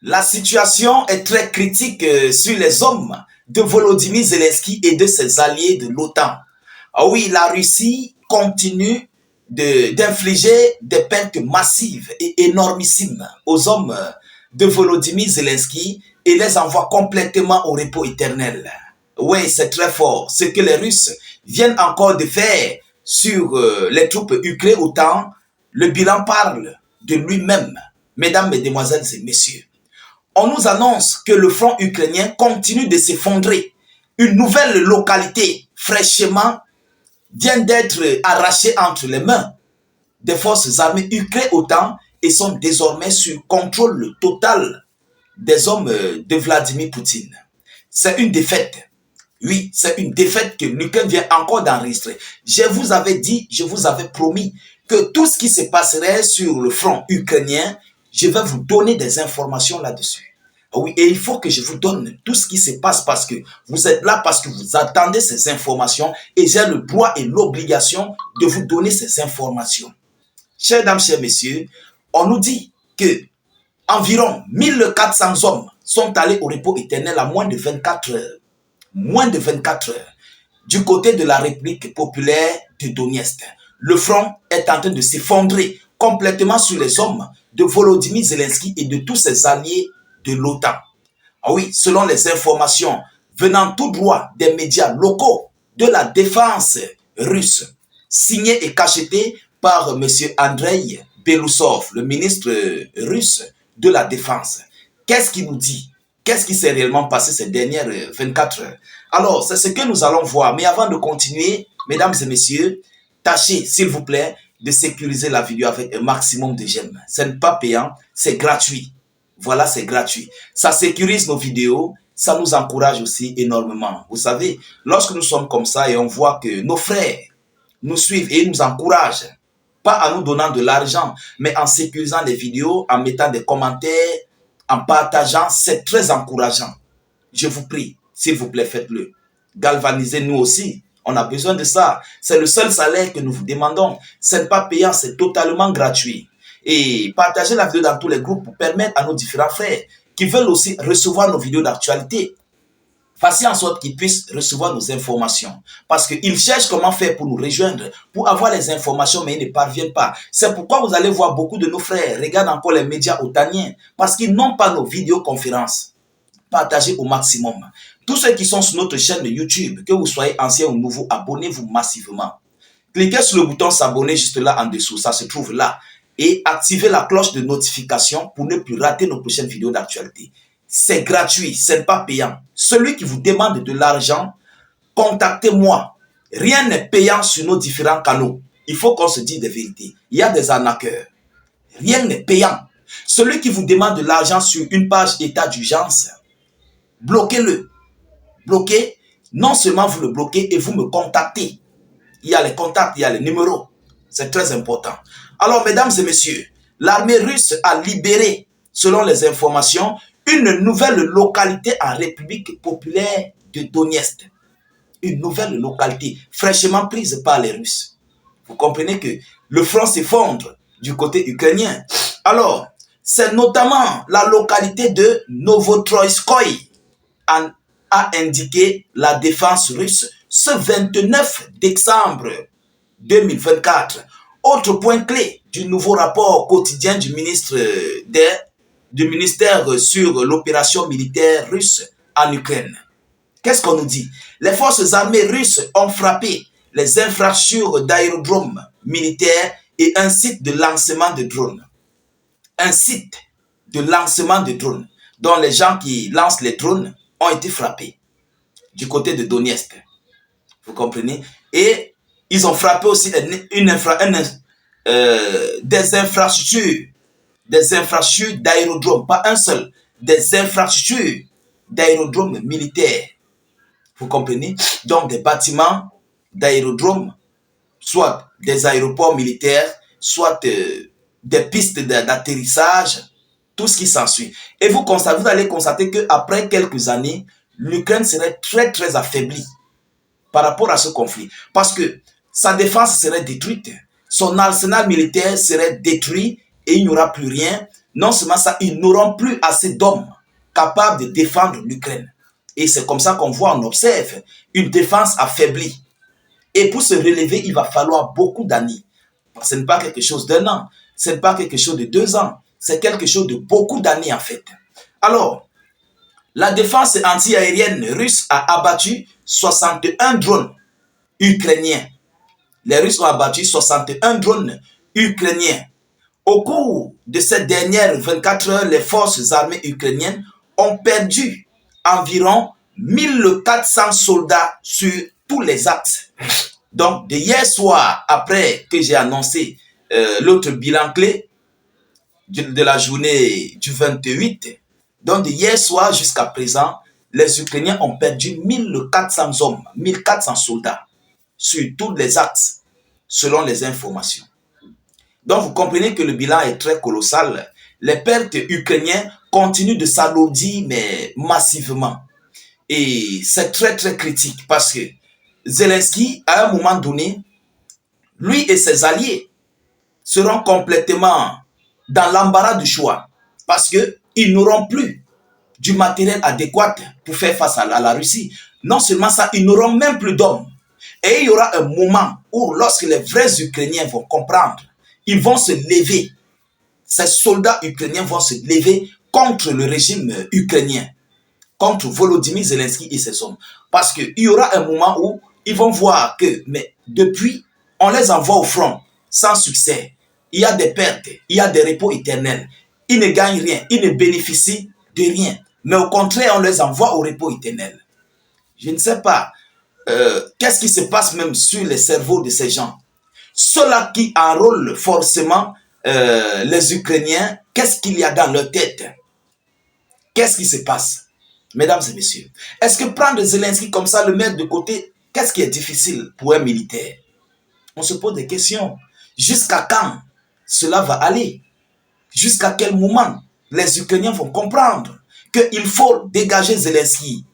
La situation est très critique sur les hommes de Volodymyr Zelensky et de ses alliés de l'OTAN. Ah oui, la Russie continue d'infliger des pertes massives et énormissimes aux hommes de Volodymyr Zelensky et les envoie complètement au repos éternel. Oui, c'est très fort. Ce que les Russes viennent encore de faire sur les troupes ukrainiennes OTAN, le bilan parle de lui-même. Mesdames, mesdemoiselles et messieurs, on nous annonce que le front ukrainien continue de s'effondrer. Une nouvelle localité fraîchement vient d'être arrachée entre les mains des forces armées ukrainiennes OTAN et sont désormais sur contrôle total des hommes de Vladimir Poutine. C'est une défaite. Oui, c'est une défaite que l'Ukraine vient encore d'enregistrer. Je vous avais dit, je vous avais promis que tout ce qui se passerait sur le front ukrainien, je vais vous donner des informations là-dessus. Oui, et il faut que je vous donne tout ce qui se passe parce que vous êtes là, parce que vous attendez ces informations et j'ai le droit et l'obligation de vous donner ces informations. Chers dames, chers messieurs, on nous dit que environ 1400 hommes sont allés au repos éternel à moins de 24 heures. Moins de 24 heures. Du côté de la République populaire de Donetsk, le front est en train de s'effondrer complètement sur les hommes de Volodymyr Zelensky et de tous ses alliés de l'OTAN. Ah oui, selon les informations venant tout droit des médias locaux de la défense russe, signées et cachetées par M. Andrei Belousov, le ministre russe de la Défense. Qu'est-ce qu'il nous dit? Qu'est-ce qui s'est réellement passé ces dernières 24 heures? Alors, c'est ce que nous allons voir. Mais avant de continuer, mesdames et messieurs, tâchez, s'il vous plaît, de sécuriser la vidéo avec un maximum de j'aime. Ce n'est pas payant, c'est gratuit. Voilà, c'est gratuit. Ça sécurise nos vidéos, ça nous encourage aussi énormément. Vous savez, lorsque nous sommes comme ça et on voit que nos frères nous suivent et nous encouragent, pas en nous donnant de l'argent, mais en sécurisant les vidéos, en mettant des commentaires, en partageant, c'est très encourageant. Je vous prie, s'il vous plaît, faites-le. Galvanisez-nous aussi. On a besoin de ça. C'est le seul salaire que nous vous demandons. Ce n'est pas payant, c'est totalement gratuit. Et partagez la vidéo dans tous les groupes pour permettre à nos différents frères qui veulent aussi recevoir nos vidéos d'actualité. Fassez en sorte qu'ils puissent recevoir nos informations. Parce qu'ils cherchent comment faire pour nous rejoindre, pour avoir les informations, mais ils ne parviennent pas. C'est pourquoi vous allez voir beaucoup de nos frères regardent encore les médias otaniens, parce qu'ils n'ont pas nos vidéoconférences. Partagez au maximum. Tous ceux qui sont sur notre chaîne de YouTube, que vous soyez anciens ou nouveaux, abonnez-vous massivement. Cliquez sur le bouton s'abonner juste là en dessous, ça se trouve là. Et activez la cloche de notification pour ne plus rater nos prochaines vidéos d'actualité. C'est gratuit, ce n'est pas payant. Celui qui vous demande de l'argent, contactez-moi. Rien n'est payant sur nos différents canaux. Il faut qu'on se dise des vérités. Il y a des arnaqueurs. Rien n'est payant. Celui qui vous demande de l'argent sur une page état d'urgence, bloquez-le. Bloquez. Non seulement vous le bloquez et vous me contactez. Il y a les contacts, il y a les numéros. C'est très important. Alors, mesdames et messieurs, l'armée russe a libéré, selon les informations, une nouvelle localité en République populaire de Donetsk. Une nouvelle localité fraîchement prise par les Russes. Vous comprenez que le front s'effondre du côté ukrainien. Alors, c'est notamment la localité de Novotroïskoï, a indiqué la défense russe ce 29 décembre 2024. Autre point clé du nouveau rapport quotidien du ministère sur l'opération militaire russe en Ukraine. Qu'est-ce qu'on nous dit? Les forces armées russes ont frappé les infrastructures d'aérodromes militaires et un site de lancement de drones. Un site de lancement de drones dont les gens qui lancent les drones ont été frappés du côté de Donetsk. Vous comprenez? Et ils ont frappé aussi des infrastructures d'aérodromes, pas un seul, des infrastructures d'aérodromes militaires. Vous comprenez? Donc des bâtiments d'aérodromes, soit des aéroports militaires, soit des pistes d'atterrissage, tout ce qui s'ensuit. Et vous allez constater qu'après quelques années, l'Ukraine serait très très affaiblie par rapport à ce conflit. Parce que sa défense serait détruite, son arsenal militaire serait détruit et il n'y aura plus rien. non seulement ça, ils n'auront plus assez d'hommes capables de défendre l'Ukraine. Et c'est comme ça qu'on voit, on observe une défense affaiblie. Et pour se relever, il va falloir beaucoup d'années. Ce n'est pas quelque chose d'un an, ce n'est pas quelque chose de 2 ans, c'est quelque chose de beaucoup d'années en fait. Alors, la défense anti-aérienne russe a abattu 61 drones ukrainiens. Les Russes ont abattu 61 drones ukrainiens. Au cours de ces dernières 24 heures, les forces armées ukrainiennes ont perdu environ 1400 soldats sur tous les axes. Donc, de hier soir, après que j'ai annoncé l'autre bilan clé de la journée du 28, donc de hier soir jusqu'à présent, les Ukrainiens ont perdu 1400 hommes, 1400 soldats sur tous les axes, selon les informations. Donc, vous comprenez que le bilan est très colossal. Les pertes ukrainiennes continuent de s'alourdir, mais massivement. Et c'est très, très critique parce que Zelensky, à un moment donné, lui et ses alliés seront complètement dans l'embarras du choix parce qu'ils n'auront plus du matériel adéquat pour faire face à la Russie. Non seulement ça, ils n'auront même plus d'hommes. Et il y aura un moment où, lorsque les vrais Ukrainiens vont comprendre, ils vont se lever. Ces soldats ukrainiens vont se lever contre le régime ukrainien, contre Volodymyr Zelensky et ses hommes. Parce qu'il y aura un moment où ils vont voir que, mais depuis, on les envoie au front sans succès. Il y a des pertes, il y a des repos éternels. Ils ne gagnent rien, ils ne bénéficient de rien. Mais au contraire, on les envoie au repos éternel. Je ne sais pas qu'est-ce qui se passe même sur les cerveaux de ces gens. Ceux-là qui enrôlent forcément les Ukrainiens, qu'est-ce qu'il y a dans leur tête? Qu'est-ce qui se passe? Mesdames et messieurs, est-ce que prendre Zelensky comme ça, le mettre de côté, qu'est-ce qui est difficile pour un militaire? On se pose des questions. Jusqu'à quand cela va aller? Jusqu'à quel moment les Ukrainiens vont comprendre qu'il faut dégager Zelensky?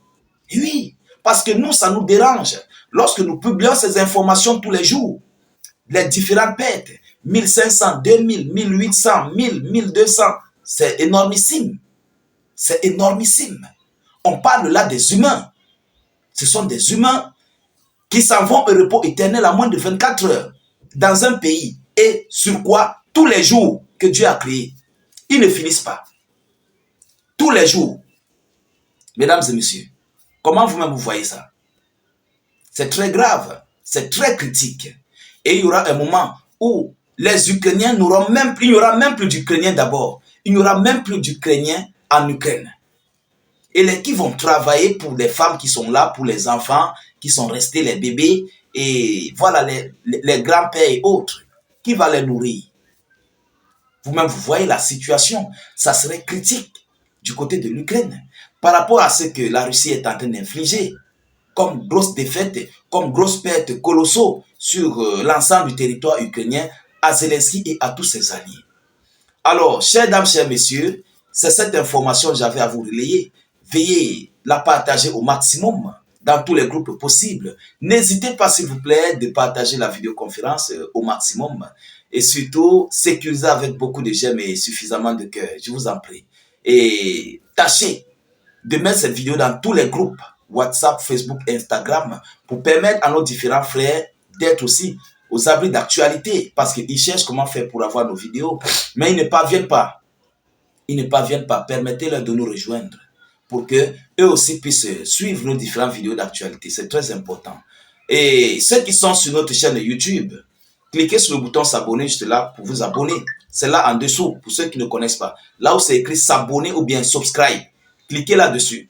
Oui, parce que nous, ça nous dérange. Lorsque nous publions ces informations tous les jours, les différentes pertes, 1500, 2000, 1800, 1000, 1200, c'est énormissime. C'est énormissime. On parle là des humains. Ce sont des humains qui s'en vont au repos éternel à moins de 24 heures dans un pays. Et sur quoi? Tous les jours que Dieu a créés, ils ne finissent pas. Tous les jours. Mesdames et messieurs, comment vous-même vous voyez ça? C'est très grave, c'est très critique. Et il y aura un moment où les Ukrainiens n'auront même plus, il n'y aura même plus d'Ukrainiens d'abord. Il n'y aura même plus d'Ukrainiens en Ukraine. Et les qui vont travailler pour les femmes qui sont là, pour les enfants qui sont restés, les bébés, et voilà les grands-pères et autres, qui va les nourrir? Vous-même, vous voyez la situation, ça serait critique du côté de l'Ukraine par rapport à ce que la Russie est en train d'infliger comme grosse défaite, comme grosse perte colossaux sur l'ensemble du territoire ukrainien à Zelensky et à tous ses alliés. Alors, chères dames, chers messieurs, c'est cette information que j'avais à vous relayer. Veuillez la partager au maximum dans tous les groupes possibles. N'hésitez pas, s'il vous plaît, de partager la vidéoconférence au maximum. Et surtout, sécurisez avec beaucoup de j'aime et suffisamment de cœur. Je vous en prie. Et tâchez de mettre cette vidéo dans tous les groupes WhatsApp, Facebook, Instagram pour permettre à nos différents frères d'être aussi aux abris d'actualité parce qu'ils cherchent comment faire pour avoir nos vidéos, mais ils ne parviennent pas. Ils ne parviennent pas. Permettez-leur de nous rejoindre pour que eux aussi puissent suivre nos différentes vidéos d'actualité. C'est très important. Et ceux qui sont sur notre chaîne YouTube, cliquez sur le bouton s'abonner juste là pour vous abonner. C'est là en dessous pour ceux qui ne connaissent pas. Là où c'est écrit s'abonner ou bien subscribe. Cliquez là-dessus.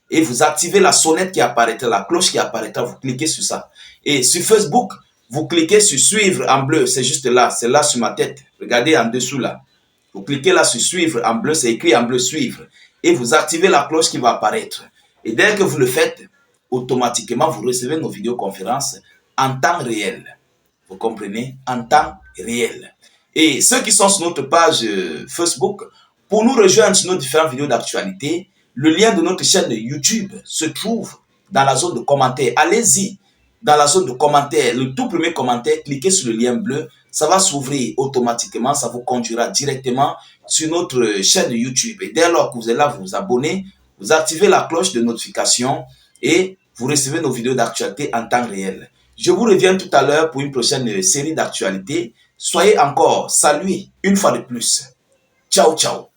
Et vous activez la sonnette qui apparaîtra, la cloche qui apparaîtra, vous cliquez sur ça. Et sur Facebook, vous cliquez sur suivre en bleu, c'est juste là, c'est là sur ma tête. Regardez en dessous là. Vous cliquez là sur suivre en bleu, c'est écrit en bleu suivre. Et vous activez la cloche qui va apparaître. Et dès que vous le faites, automatiquement vous recevez nos vidéoconférences en temps réel. Vous comprenez? En temps réel. Et ceux qui sont sur notre page Facebook, pour nous rejoindre sur nos différentes vidéos d'actualité, le lien de notre chaîne YouTube se trouve dans la zone de commentaires. Allez-y dans la zone de commentaires, le tout premier commentaire, cliquez sur le lien bleu, ça va s'ouvrir automatiquement, ça vous conduira directement sur notre chaîne YouTube. Et dès lors que vous êtes là, vous vous abonnez, vous activez la cloche de notification et vous recevez nos vidéos d'actualité en temps réel. Je vous reviens tout à l'heure pour une prochaine série d'actualités. Soyez encore salués une fois de plus. Ciao, ciao.